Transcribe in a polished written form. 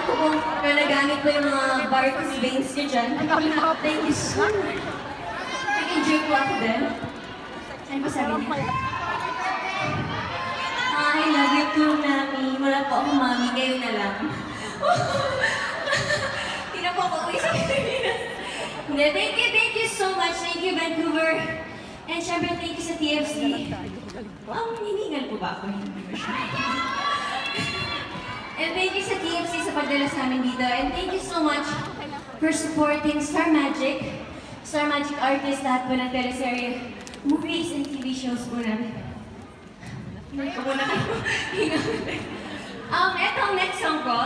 ko kung nagamit po yung mga varicose veins niyo dyan. Thank you so much. Nag-enjoy po ako din. Ano ba sabi niya? I love you too, Nami. Wala po akong mami, kayo na lang. Hindi na po ako uwi sa Pilipinas. Thank you so much. Thank you, Vancouver. And syempre, thank you sa TFC. Hiningal po ba ako? And thank you sa TFC sa pagdala sa amin dito. And thank you so much for supporting Star Magic artist, lahat po ng teleserye, movies and TV shows po namin. Hingal ko muna kayo. Etong next song ko,